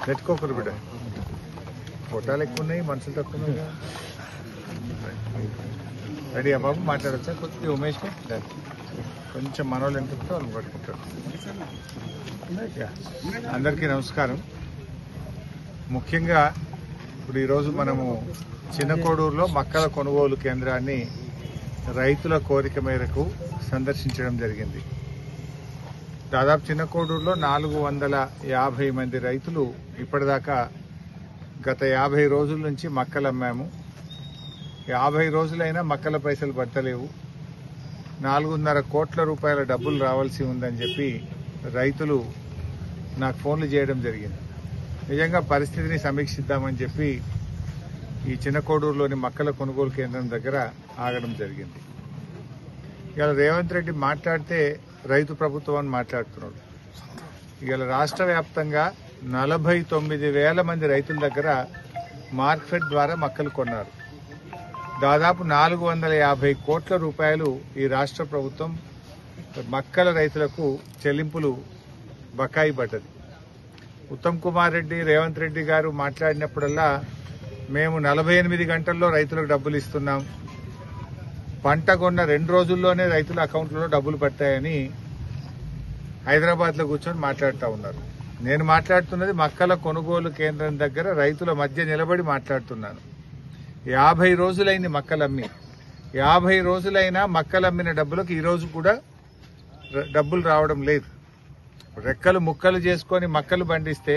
పెట్టుకోకరు బిడ్డ. ఫోటోలు ఎక్కువ ఉన్నాయి, మనుషులు తక్కువ ఉన్నాయి. రెడీ బాబు మాట్లాడచ్చా? కొద్దిగా ఉమేష్ కొంచెం మనోళ్ళు ఎంత ఉంటే వాళ్ళు పట్టుకుంటారు. అందరికీ నమస్కారం. ముఖ్యంగా ఇప్పుడు ఈరోజు మనము చిన్నకోడూరులో మక్కల కొనుగోలు కేంద్రాన్ని రైతుల కోరిక మేరకు సందర్శించడం జరిగింది. దాదాపు చిన్నకోడూరులో 450 మంది రైతులు ఇప్పటిదాకా గత 50 రోజుల నుంచి మక్కలు అమ్మాము. 50 రోజులైనా మక్కల పైసలు పట్టలేవు. 4.5 కోట్ల రూపాయల డబ్బులు రావాల్సి ఉందని చెప్పి రైతులు నాకు ఫోన్లు చేయడం జరిగింది. నిజంగా పరిస్థితిని సమీక్షిద్దామని చెప్పి ఈ చిన్నకోడూరులోని మక్కల కొనుగోలు కేంద్రం దగ్గర ఆగడం జరిగింది. ఇవాళ రేవంత్ రెడ్డి మాట్లాడితే రైతు ప్రభుత్వం అని మాట్లాడుతున్నాడు. ఇవాళ రాష్ట్ర వ్యాప్తంగా 49,000 మంది రైతుల దగ్గర మార్కెట్ ద్వారా మక్కలు కొన్నారు. దాదాపు 450 కోట్ల రూపాయలు ఈ రాష్ట్ర ప్రభుత్వం మక్కల రైతులకు చెల్లింపులు బకాయి పడ్డది. ఉత్తమ్ కుమార్ రెడ్డి, రేవంత్ రెడ్డి గారు మాట్లాడినప్పుడల్లా మేము 48 గంటల్లో రైతులకు డబ్బులు ఇస్తున్నాం, పంట కొన్న 2 రోజుల్లోనే రైతుల అకౌంట్లలో డబ్బులు పడతాయని హైదరాబాద్లో కూర్చొని మాట్లాడుతూ ఉన్నారు. నేను మాట్లాడుతున్నది మక్కల కొనుగోలు కేంద్రం దగ్గర రైతుల మధ్య నిలబడి మాట్లాడుతున్నాను. 50 రోజులైంది మక్కలమ్మి. 50 రోజులైనా మక్కలమ్మిన డబ్బులకు ఈరోజు కూడా డబ్బులు రావడం లేదు. రెక్కలు ముక్కలు చేసుకొని మక్కలు పండిస్తే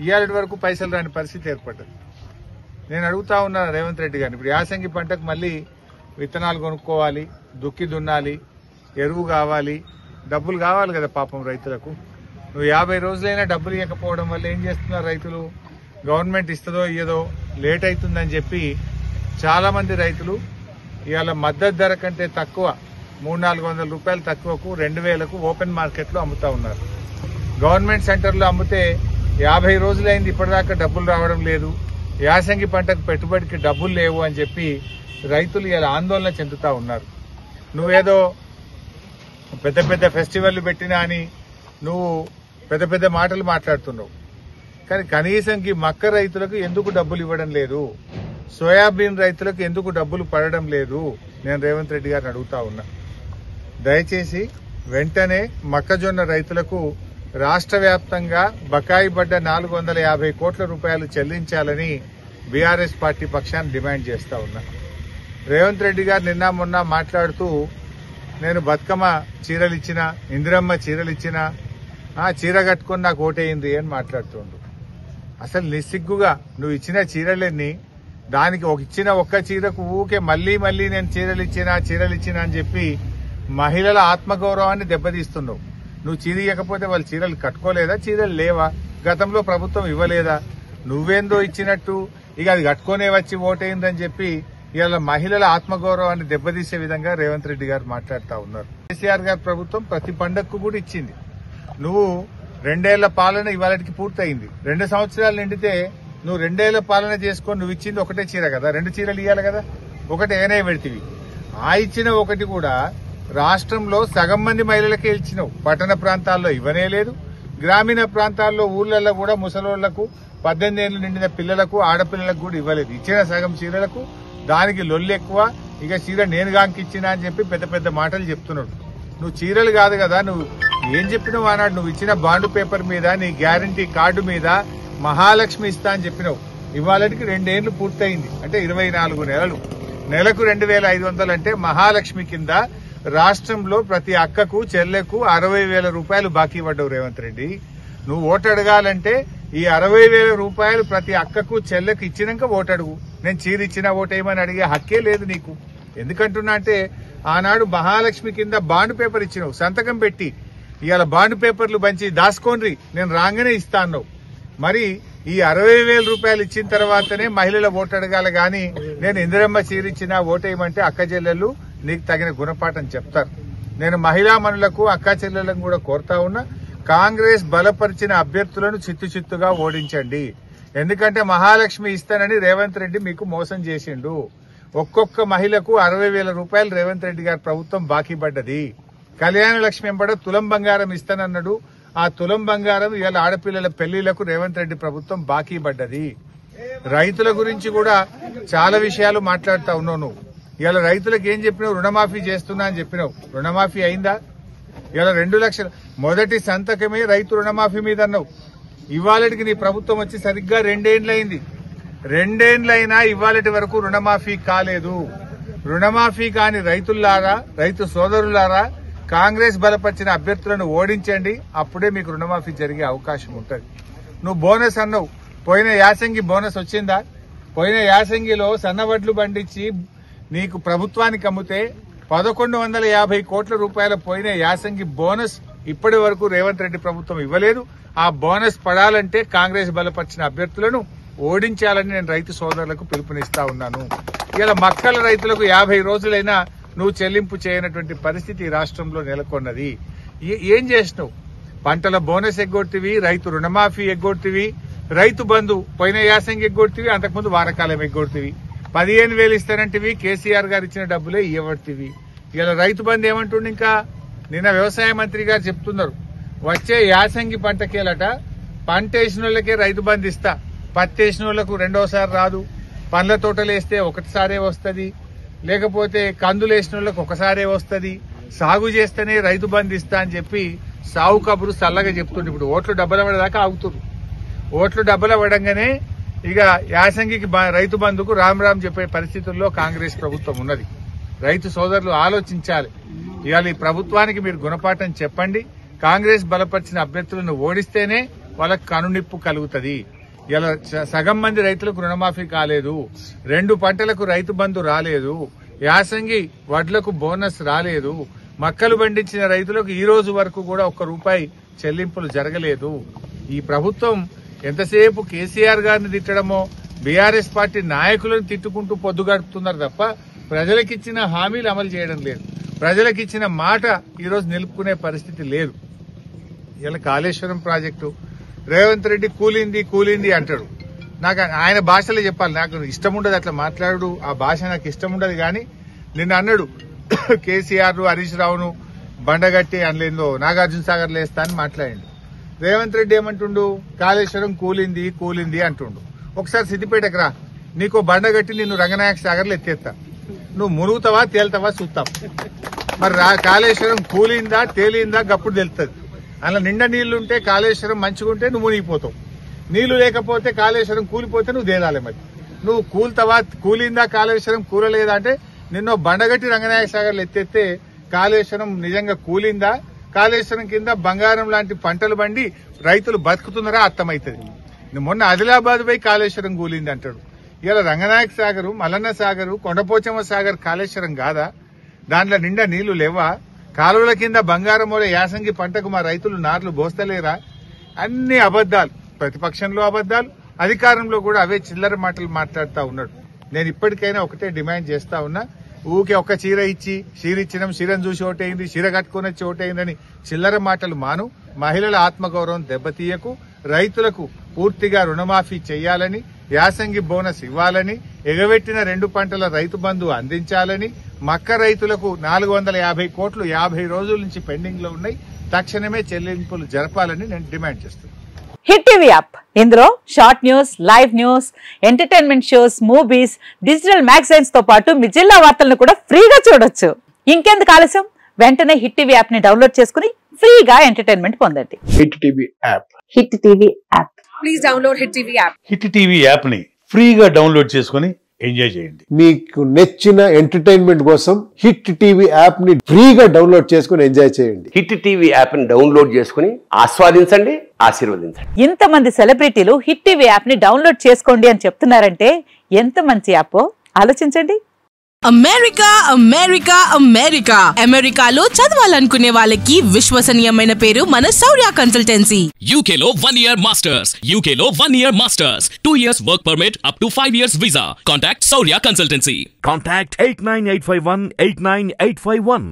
ఇవాళ వరకు పైసలు రాని పరిస్థితి ఏర్పడ్డది. నేను అడుగుతా ఉన్నాను రేవంత్ రెడ్డి గారిని, ఇప్పుడు యాసంగి పంటకు మళ్ళీ విత్తనాలు కొనుక్కోవాలి, దుక్కి దున్నాలి, ఎరువు కావాలి, డబ్బులు కావాలి కదా పాపం రైతులకు. నువ్వు 50 రోజులైనా డబ్బులు ఇవ్వకపోవడం వల్ల ఏం చేస్తున్నారు రైతులు? గవర్నమెంట్ ఇస్తుందో ఇయ్యదో లేట్ అవుతుందని చెప్పి చాలా మంది రైతులు ఇవాళ మద్దతు ధర కంటే తక్కువ 300-400 రూపాయలు తక్కువకు 2,000కు ఓపెన్ మార్కెట్లో అమ్ముతా ఉన్నారు. గవర్నమెంట్ సెంటర్లో అమ్మితే 50 రోజులైంది ఇప్పటిదాకా డబ్బులు రావడం లేదు, యాసంగి పంటకు పెట్టుబడికి డబ్బులు లేవు అని చెప్పి రైతులు ఇలా ఆందోళన చెందుతా ఉన్నారు. నువ్వేదో పెద్ద పెద్ద ఫెస్టివల్ పెట్టినా అని నువ్వు పెద్ద పెద్ద మాటలు మాట్లాడుతున్నావు. కానీ కనీసంకి మక్క రైతులకు ఎందుకు డబ్బులు ఇవ్వడం లేదు? సోయాబీన్ రైతులకు ఎందుకు డబ్బులు పడడం లేదు? నేను రేవంత్ రెడ్డి గారిని అడుగుతా ఉన్నా. దయచేసి వెంటనే మొక్కజొన్న రైతులకు రాష్ట్ర వ్యాప్తంగా బకాయి పడ్డ 450 కోట్ల రూపాయలు చెల్లించాలని బీఆర్ఎస్ పార్టీ పక్షాన్ని డిమాండ్ చేస్తా ఉన్నా. రేవంత్ రెడ్డి గారు నిన్న మొన్న మాట్లాడుతూ నేను బతుకమ్మ చీరలు ఇచ్చిన, ఇందిరమ్మ చీరలు ఇచ్చిన, చీర కట్టుకొని నాకు ఓటేయింది అని మాట్లాడుతుండు. అసలు నిస్సిగ్గుగా నువ్వు ఇచ్చిన చీరలన్నీ దానికి ఇచ్చిన ఒక్క చీరకు ఊకే మళ్లీ నేను చీరలు ఇచ్చిన అని చెప్పి మహిళల ఆత్మగౌరవాన్ని దెబ్బతీస్తున్నావు. నువ్వు చీర ఇవ్వకపోతే వాళ్ళు చీరలు కట్టుకోలేదా? చీరలు లేవా? గతంలో ప్రభుత్వం ఇవ్వలేదా? నువ్వేందో ఇచ్చినట్టు ఇక అది కట్టుకునే వచ్చి ఓటైందని చెప్పి ఇవాళ మహిళల ఆత్మగౌరవాన్ని దెబ్బతీసే విధంగా రేవంత్ రెడ్డి గారు మాట్లాడుతూ ఉన్నారు. కేసీఆర్ గారి ప్రభుత్వం ప్రతి పండగకు కూడా ఇచ్చింది. నువ్వు 2 ఏళ్ల పాలన ఇవాళకి పూర్తయింది. 2 సంవత్సరాలు నిండితే నువ్వు 2 ఏళ్ల పాలన చేసుకొని నువ్వు ఇచ్చింది ఒకటే చీర కదా, 2 చీరలు ఇవ్వాలి కదా, ఒకటి ఏనే పెడితివి. ఆ ఇచ్చిన ఒకటి కూడా రాష్ట్రంలో సగం మంది మహిళలకే ఇచ్చినావు. పట్టణ ప్రాంతాల్లో ఇవ్వనే లేదు. గ్రామీణ ప్రాంతాల్లో ఊర్లలో కూడా ముసలోళ్లకు 18 ఏళ్లు నిండిన పిల్లలకు ఆడపిల్లలకు కూడా ఇవ్వలేదు. ఇచ్చిన సగం చీరలకు దానికి లొల్లి ఎక్కువ. ఇక చీర నేను గాంకిచ్చినా అని చెప్పి పెద్ద పెద్ద మాటలు చెప్తున్నాడు. నువ్వు చీరలు కాదు కదా, నువ్వు ఏం చెప్పినావు ఆనాడు? నువ్వు ఇచ్చిన బాండ్ పేపర్ మీద, నీ గ్యారంటీ కార్డు మీద మహాలక్ష్మి ఇస్తా అని చెప్పినావు. ఇవాళకి 2 ఏళ్లు పూర్తయింది, అంటే 24 నెలలు. నెలకు 2,500 అంటే మహాలక్ష్మి కింద రాష్ట్రంలో ప్రతి అక్కకు చెల్లెకు 60,000 రూపాయలు బాకీ పడ్డావు రేవంత్ రెడ్డి. నువ్వు ఓటు అడగాలంటే ఈ 60,000 రూపాయలు ప్రతి అక్కకు చెల్లెకు ఇచ్చినాక ఓటు అడుగు. నేను చీర ఇచ్చినా ఓటేయమని అడిగే హక్కే లేదు నీకు. ఎందుకంటున్నా అంటే ఆనాడు మహాలక్ష్మి కింద బాండ్ పేపర్ ఇచ్చినావు, సంతకం పెట్టి ఇవాళ బాండ్ పేపర్లు పంచి దాచుకోండి నేను రాగానే ఇస్తా అన్నావు. మరి ఈ 60,000 రూపాయలు ఇచ్చిన తర్వాతనే మహిళల ఓటు అడగాలి గాని నేను ఇందిరమ్మ చీర ఇచ్చినా ఓటేయమంటే అక్క చెల్లెళ్ళు నీకు తగిన గుణపాఠం చెప్తారు. నేను మహిళా మనులకు అక్క చెల్లెళ్ళను కూడా కోరుతా ఉన్నా, కాంగ్రెస్ బలపరిచిన అభ్యర్థులను చిత్తుగా ఓడించండి. ఎందుకంటే మహాలక్ష్మి ఇస్తానని రేవంత్ రెడ్డి మీకు మోసం చేసిండు. ఒక్కొక్క మహిళకు 60,000 రూపాయలు రేవంత్ రెడ్డి గారి ప్రభుత్వం బాకీ పడ్డది. కళ్యాణ లక్ష్మి ఎంబడ తులం బంగారం ఇస్తానన్నాడు. ఆ తులం బంగారం ఇవాళ ఆడపిల్లల పెళ్లిళ్లకు రేవంత్ రెడ్డి ప్రభుత్వం బాకీ పడ్డది. రైతుల గురించి కూడా చాలా విషయాలు మాట్లాడుతా ఉన్నావు నువ్వు. ఇవాళ రైతులకు ఏం చెప్పినావు? రుణమాఫీ చేస్తున్నా అని చెప్పినావు. రుణమాఫీ అయిందా? ఇవాళ 2 లక్షలు మొదటి సంతకమే రైతు రుణమాఫీ మీద అన్నావు. ఇవాళకి నీ ప్రభుత్వం వచ్చి సరిగ్గా 2 ఏండ్లయింది. 2 ఏండ్లైనా ఇవాళటి వరకు రుణమాఫీ కాలేదు. రుణమాఫీ కాని రైతులారా, రైతు సోదరులారా, కాంగ్రెస్ బలపరిచిన అభ్యర్థులను ఓడించండి. అప్పుడే మీకు రుణమాఫీ జరిగే అవకాశం ఉంటుంది. నువ్వు బోనస్ అన్నావు. పోయిన యాసంగి బోనస్ వచ్చిందా? పోయిన యాసంగిలో సన్నవడ్లు పండించి నీకు ప్రభుత్వానికి అమ్మితే 1150 కోట్ల రూపాయల పోయిన యాసంగి బోనస్ ఇప్పటి వరకు రేవంత్ రెడ్డి ప్రభుత్వం ఇవ్వలేదు. ఆ బోనస్ పడాలంటే కాంగ్రెస్ బలపరిచిన అభ్యర్థులను ఓడించాలని నేను రైతు సోదరులకు పిలుపునిస్తా ఉన్నాను. ఇలా మక్కల రైతులకు 50 రోజులైనా నువ్వు చెల్లింపు చేయనటువంటి పరిస్థితి రాష్ట్రంలో నెలకొన్నది. ఏం చేసినావు? పంటల బోనస్ ఎగ్గొట్టివి, రైతు రుణమాఫీ ఎగ్గొట్టివి, రైతు బంధు పోయిన యాసంగి ఎగ్గొట్టివి, అంతకుముందు వానకాలం ఎగ్గొట్టివి. 15,000 ఇస్తానంటివి, కేసీఆర్ గారు ఇచ్చిన డబ్బులే ఇవ్వబడితివి. ఇలా రైతు బంధు ఏమంటుండే? ఇంకా నిన్న వ్యవసాయ మంత్రి గారు చెప్తున్నారు, వచ్చే యాసంగి పంటకేలట పంట వేసిన వాళ్ళకే రైతు బంధు ఇస్తా, పత్తి వేసిన వాళ్లకు రెండోసారి రాదు, పండ్ల తోటలు వేస్తే ఒకటిసారే వస్తుంది, లేకపోతే కందులు వేసిన వాళ్ళకి ఒకసారే వస్తుంది, సాగు చేస్తేనే రైతు బంధు ఇస్తా అని చెప్పి సాగు కబురు చల్లగా చెప్తుండే. ఇప్పుడు ఓట్లు డబ్బుల పడేదాకా ఆగుతున్నారు. ఓట్లు డబ్బుల పడంగానే ఇక యాసంగికి రైతు బంధుకు రామ్ రామ్ చెప్పే పరిస్థితుల్లో కాంగ్రెస్ ప్రభుత్వం ఉన్నది. రైతు సోదరులు ఆలోచించాలి. ఇవాళ ఈ ప్రభుత్వానికి మీరు గుణపాఠం చెప్పండి. కాంగ్రెస్ బలపరిచిన అభ్యర్థులను ఓడిస్తేనే వాళ్ళకు కనునిప్పు కలుగుతుంది. ఇలా సగం మంది రైతులకు రుణమాఫీ కాలేదు, 2 పంటలకు రైతు బంధు రాలేదు, యాసంగి వడ్లకు బోనస్ రాలేదు, మక్కలు పండించిన రైతులకు ఈ రోజు వరకు కూడా ₹1 చెల్లింపులు జరగలేదు. ఈ ప్రభుత్వం ఎంతసేపు కేసీఆర్ గారిని తిట్టడమో, బీఆర్ఎస్ పార్టీ నాయకులను తిట్టుకుంటూ పొద్దుగడుపుతున్నారు తప్ప ప్రజలకిచ్చిన హామీలు అమలు చేయడం లేదు. ప్రజలకిచ్చిన మాట ఈ రోజు నిలుపుకునే పరిస్థితి లేదు. ఇలా కాళేశ్వరం ప్రాజెక్టు రేవంత్ రెడ్డి కూలింది అంటాడు. నాకు ఆయన భాషలో చెప్పాలి, నాకు ఇష్టం ఉండదు అట్లా మాట్లాడు, ఆ భాష నాకు ఇష్టం ఉండదు. కానీ నిన్న అన్నాడు కేసీఆర్ హరీష్ రావును బండగట్టి అనలేదో నాగార్జున సాగర్ లేస్తా అని మాట్లాడిండు. రేవంత్ రెడ్డి ఏమంటుండు? కాళేశ్వరం కూలింది అంటుండు. ఒకసారి సిద్దిపేటకు రా, నీకో బండగట్టి నిన్ను రంగనాయక సాగర్లో ఎత్తేస్తా, నువ్వు మునుగుతావా తేలుతావా చూస్తాం. మరి కాళేశ్వరం కూలిందా తేలిందా గప్పుడు తెలుస్తుంది. అలా నిండా నీళ్లుంటే కాళేశ్వరం మంచిగుంటే నువ్వు మునిగిపోతావు, నీళ్లు లేకపోతే కాళేశ్వరం కూలిపోతే నువ్వు తేలాలి. మరి నువ్వు కూలిందా కాళేశ్వరం కూలలేదా అంటే నిన్నో బండగట్టి రంగనాయక సాగర్లు ఎత్తేస్తే కాళేశ్వరం నిజంగా కూలిందా, కాళేశ్వరం కింద బంగారం లాంటి పంటలు పండి రైతులు బతుకుతున్నారా అర్థమవుతుంది. మొన్న ఆదిలాబాద్ పోయి కాళేశ్వరం కూలింది అంటాడు. ఇలా రంగనాయక సాగరు, మల్లన్న సాగరు, కొండపోచమ్మ సాగర్ కాళేశ్వరం కాదా? దాంట్లో నిండా నీళ్లు లేవా? కాలువల కింద బంగారం వల్ల యాసంగి పంటకు మా రైతులు నార్లు బోస్తలేరా? అన్ని అబద్దాలు. ప్రతిపక్షంలో అబద్దాలు, అధికారంలో కూడా అవే చిల్లర మాటలు మాట్లాడుతూ ఉన్నాడు. నేను ఇప్పటికైనా ఒకటే డిమాండ్ చేస్తా ఉన్నా, ఊకే ఒక్క చీర ఇచ్చి చీరిచ్చినాం, చీరను చూసి ఓటైంది, చీర కట్టుకుని వచ్చి ఓటైందని చిల్లర మాటలు మాను. మహిళల ఆత్మగౌరవం దెబ్బతీయకు. రైతులకు పూర్తిగా రుణమాఫీ చేయాలని, యాసంగి బోనస్ ఇవ్వాలని, ఎగబెట్టిన 2 పంటల రైతు బంధు అందించాలని, మక్క రైతులకు 450 కోట్లు 50 రోజుల నుంచి పెండింగ్ లో ఉన్నాయి, తక్షణమే చెల్లింపులు జరపాలని నేను డిమాండ్ చేస్తున్నాను. హిట్ టీవీ యాప్, ఇందులో short news, live news, entertainment shows, movies, digital magazines తో పాటు మీ జిల్లా వార్తలను కూడా ఫ్రీగా చూడొచ్చు. ఇంకెందుకు ఆలస్యం? వెంటనే హిట్ టీవీ యాప్ ని డౌన్లోడ్ చేసుకుని ఫ్రీగా ఎంటర్టైన్మెంట్ పొందండి. Hit TV app. Hit TV app. Please download hit TV app. Hit TV app ని ఫ్రీగా డౌన్లోడ్ చేసుకుని ఎంజాయ్ చేయండి. మీకు నచ్చిన ఎంటర్టైన్మెంట్ కోసం హిట్ టీవీ యాప్ ని ఫ్రీగా డౌన్లోడ్ చేసుకుని ఎంజాయ్ చేయండి. హిట్ టీవీ యాప్ ని డౌన్లోడ్ చేసుకుని ఆస్వాదించండి, ఆశీర్వదించండి. ఇంతమంది సెలబ్రిటీలు హిట్ టీవీ యాప్ ని డౌన్లోడ్ చేసుకోండి అని చెప్తున్నారంటే ఎంత మంచి యాప్ ఆలోచించండి. అమెరికా అమెరికా అమెరికా అమెరికాలో చదవాలనుకునే వాళ్ళకి విశ్వసనీయమైన పేరు మన శౌర్య కన్సల్టెన్సీ. UK లో 1 year masters, UK లో 1 year masters, 2 years work permit up to 5 years visa. Contact Saurya Consultancy. Contact 89851 89851.